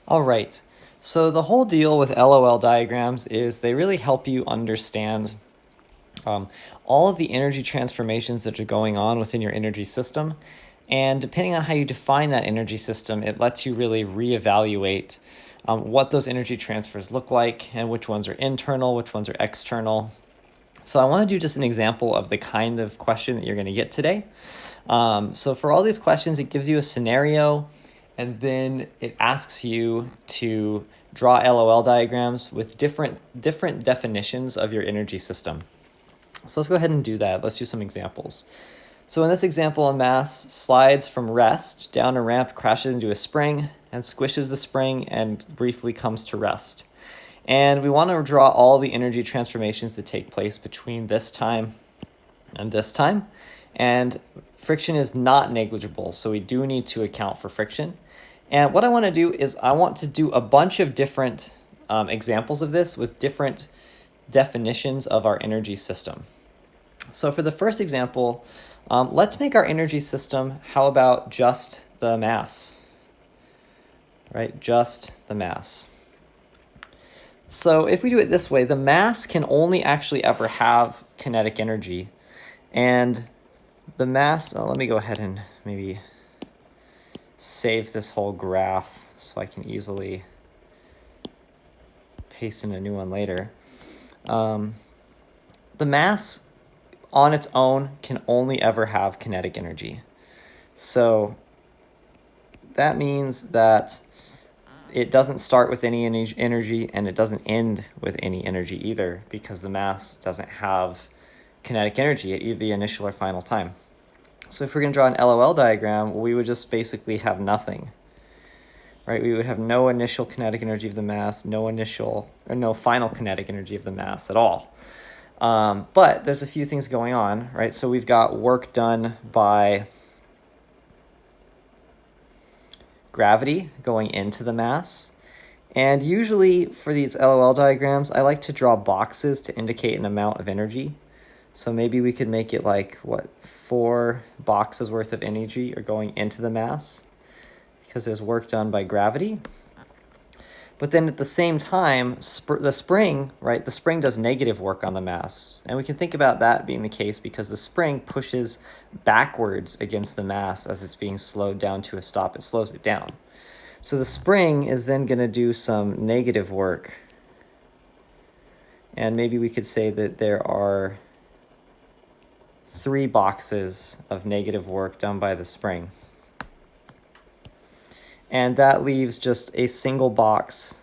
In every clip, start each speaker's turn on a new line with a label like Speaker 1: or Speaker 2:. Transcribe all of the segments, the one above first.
Speaker 1: All right. So the whole deal with LOL diagrams is they really help you understand um, all of the energy transformations that are going on within your energy system. And depending on how you define that energy system, it lets you really reevaluate what those energy transfers look like and which ones are internal, which ones are external. So I want to do just an example of the kind of question that you're going to get today. So for all these questions, it gives you a scenario, and then it asks you to draw LOL diagrams with different definitions of your energy system. So let's go ahead and do that. Let's do some examples. So in this example, a mass slides from rest down a ramp, crashes into a spring, and squishes the spring and briefly comes to rest. And we want to draw all the energy transformations that take place between this time and this time. And friction is not negligible, so we do need to account for friction. And what I want to do is I want to do a bunch of different examples of this with different definitions of our energy system. So for the first example, let's make our energy system, how about just the mass, right? Just the mass. So if we do it this way, the mass can only actually ever have kinetic energy. And the mass, let me go ahead and maybe save this whole graph so I can easily paste in a new one later. The mass on its own can only ever have kinetic energy. So that means that it doesn't start with any energy and it doesn't end with any energy either, because the mass doesn't have kinetic energy at either the initial or final time. So if we're going to draw an LOL diagram, we would just basically have nothing, right? We would have no initial kinetic energy of the mass, no final kinetic energy of the mass at all. But there's a few things going on, right? So we've got work done by gravity going into the mass. And usually for these LOL diagrams, I like to draw boxes to indicate an amount of energy. So maybe we could make it like, 4 boxes worth of energy are going into the mass because there's work done by gravity. But then at the same time, the spring, right, the spring does negative work on the mass. And we can think about that being the case because the spring pushes backwards against the mass as it's being slowed down to a stop. It slows it down. So the spring is then going to do some negative work. And maybe we could say that there are 3 boxes of negative work done by the spring. And that leaves just a single box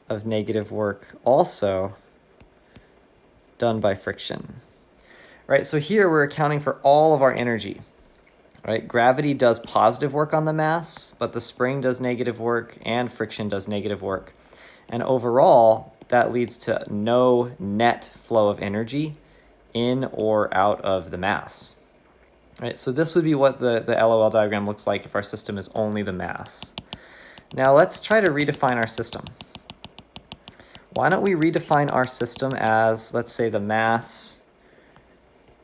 Speaker 1: of negative work also done by friction. Right, so here we're accounting for all of our energy. Right, gravity does positive work on the mass, but the spring does negative work and friction does negative work. And overall, that leads to no net flow of energy in or out of the mass. Right, so this would be what the LOL diagram looks like if our system is only the mass. Now let's try to redefine our system. Why don't we redefine our system as, let's say, the mass,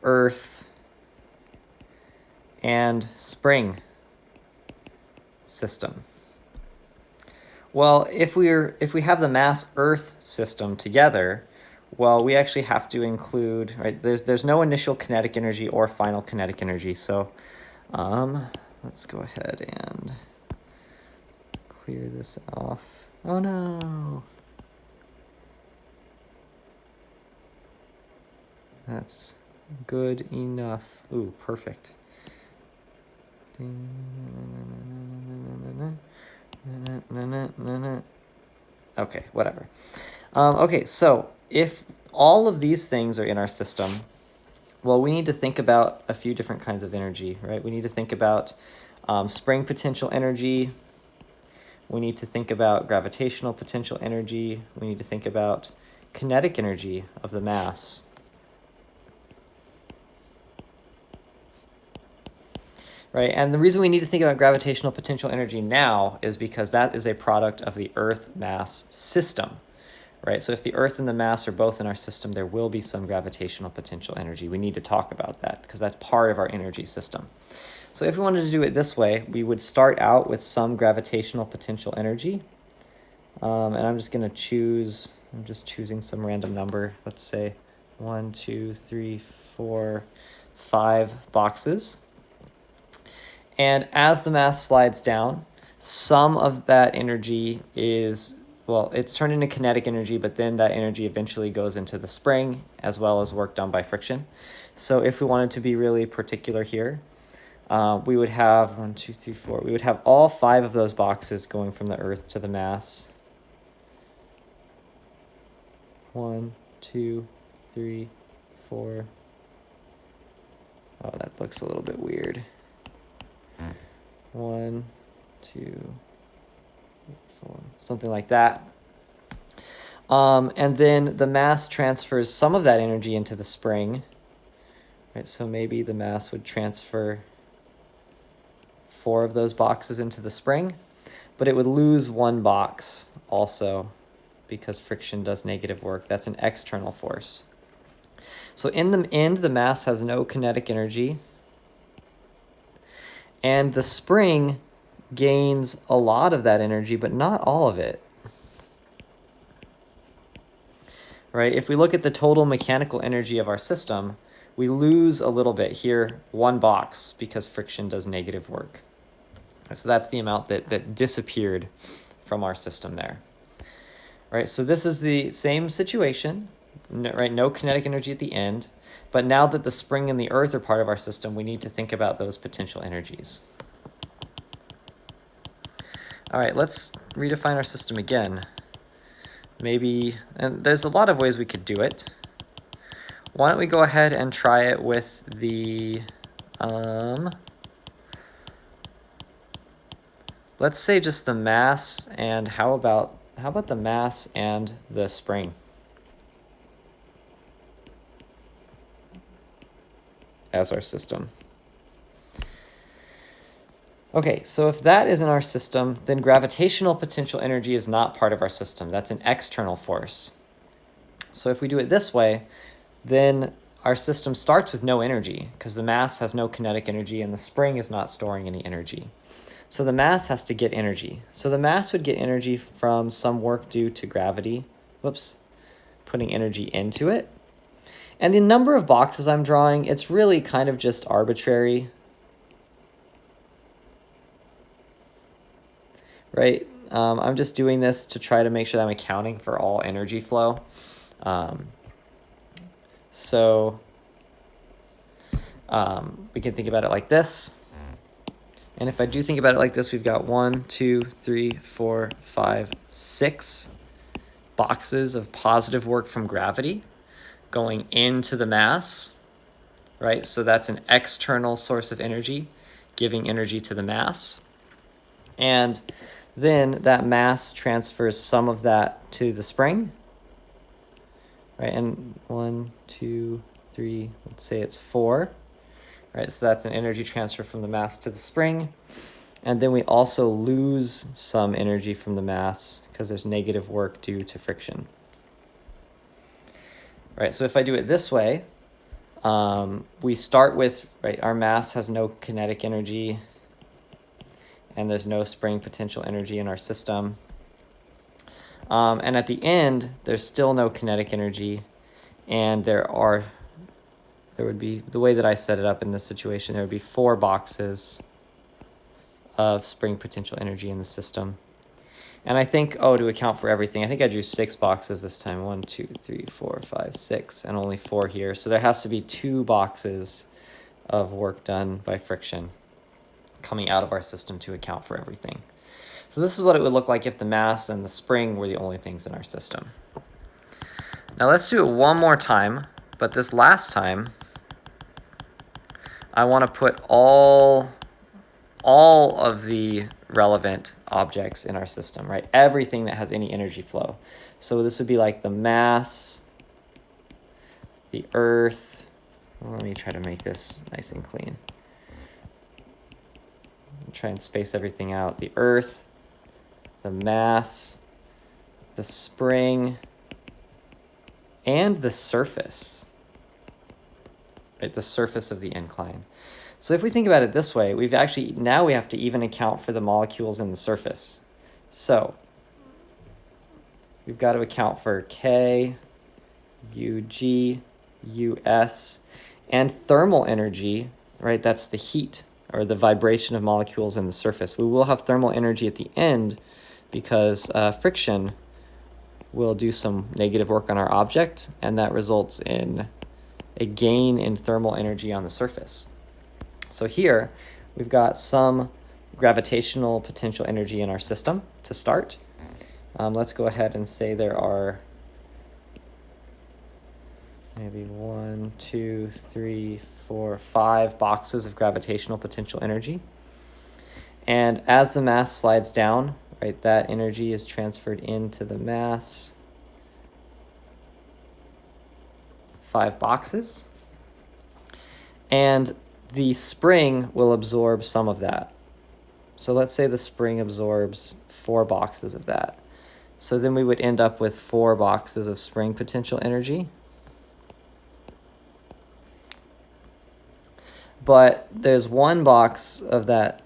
Speaker 1: earth, and spring system? Well, if we have the mass earth system together, well, we actually have to include, right, there's no initial kinetic energy or final kinetic energy. So let's go ahead and clear this off. Oh no. That's good enough. Ooh, perfect. Okay, whatever. Okay, so if all of these things are in our system, well, we need to think about a few different kinds of energy, right? We need to think about spring potential energy. We need to think about gravitational potential energy. We need to think about kinetic energy of the mass. Right, and the reason we need to think about gravitational potential energy now is because that is a product of the Earth mass system. Right, so if the Earth and the mass are both in our system, there will be some gravitational potential energy. We need to talk about that because that's part of our energy system. So if we wanted to do it this way, we would start out with some gravitational potential energy, And I'm just choosing some random number. Let's say 1, 2, 3, 4, 5 boxes. And as the mass slides down, some of that energy is, well, it's turned into kinetic energy, but then that energy eventually goes into the spring as well as work done by friction. So if we wanted to be really particular here, we would have 1, 2, 3, 4. We would have all 5 of those boxes going from the Earth to the mass. 1, 2, 3, 4. Oh, that looks a little bit weird. 1, 2, 4, something like that. And then the mass transfers some of that energy into the spring. Right, so maybe the mass would transfer 4 of those boxes into the spring, but it would lose 1 box also because friction does negative work. That's an external force. So in the end, the mass has no kinetic energy, and the spring gains a lot of that energy, but not all of it. Right? If we look at the total mechanical energy of our system, we lose a little bit here, 1 box, because friction does negative work. So that's the amount that disappeared from our system there. Right, so this is the same situation, right? No kinetic energy at the end, but now that the spring and the Earth are part of our system, we need to think about those potential energies. All right, let's redefine our system again. Maybe, and there's a lot of ways we could do it. Why don't we go ahead and try it with the, let's say just the mass, and how about the mass and the spring as our system? Okay, so if that is in our system, then gravitational potential energy is not part of our system. That's an external force. So if we do it this way, then our system starts with no energy because the mass has no kinetic energy and the spring is not storing any energy. So the mass has to get energy. So the mass would get energy from some work due to gravity, putting energy into it. And the number of boxes I'm drawing, it's really kind of just arbitrary. Right? I'm just doing this to try to make sure that I'm accounting for all energy flow. We can think about it like this. And if I do think about it like this, we've got 1, 2, 3, 4, 5, 6 boxes of positive work from gravity going into the mass, right? So that's an external source of energy, giving energy to the mass. And then that mass transfers some of that to the spring, right? And 1, 2, 3, let's say it's 4. Right, so that's an energy transfer from the mass to the spring. And then we also lose some energy from the mass because there's negative work due to friction. Right, so if I do it this way, we start with, right, our mass has no kinetic energy and there's no spring potential energy in our system. And at the end, there's still no kinetic energy, and there would be, the way that I set it up in this situation, there would be 4 boxes of spring potential energy in the system. And I think, to account for everything, I think I drew 6 boxes this time. 1, 2, 3, 4, 5, 6, and only 4 here. So there has to be 2 boxes of work done by friction coming out of our system to account for everything. So this is what it would look like if the mass and the spring were the only things in our system. Now let's do it one more time, but this last time, I want to put all of the relevant objects in our system, right? Everything that has any energy flow. So this would be like the mass, the Earth. Well, let me try to make this nice and clean. Try and space everything out. The Earth, the mass, the spring, and the surface. Right, the surface of the incline. So if we think about it this way, now we have to even account for the molecules in the surface. So we've got to account for K, Ug, Us, and thermal energy, right? That's the heat or the vibration of molecules in the surface. We will have thermal energy at the end because friction will do some negative work on our object, and that results in a gain in thermal energy on the surface. So here, we've got some gravitational potential energy in our system to start. Let's go ahead and say there are maybe 1, 2, 3, 4, 5 boxes of gravitational potential energy. And as the mass slides down, right, that energy is transferred into the mass. 5 boxes. And the spring will absorb some of that. So let's say the spring absorbs 4 boxes of that. So then we would end up with 4 boxes of spring potential energy. But there's 1 box of that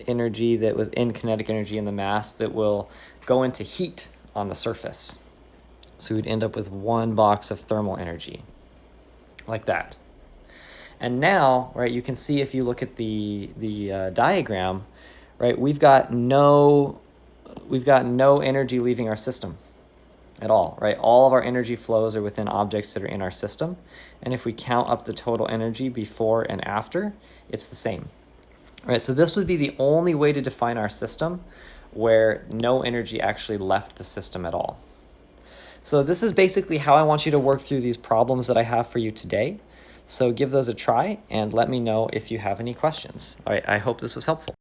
Speaker 1: energy that was in kinetic energy in the mass that will go into heat on the surface. So we'd end up with 1 box of thermal energy, like that. And now, right, you can see if you look at the diagram, right, we've got no energy leaving our system at all, right? All of our energy flows are within objects that are in our system. And if we count up the total energy before and after, it's the same. Right, so this would be the only way to define our system where no energy actually left the system at all. So this is basically how I want you to work through these problems that I have for you today. So give those a try and let me know if you have any questions. All right, I hope this was helpful.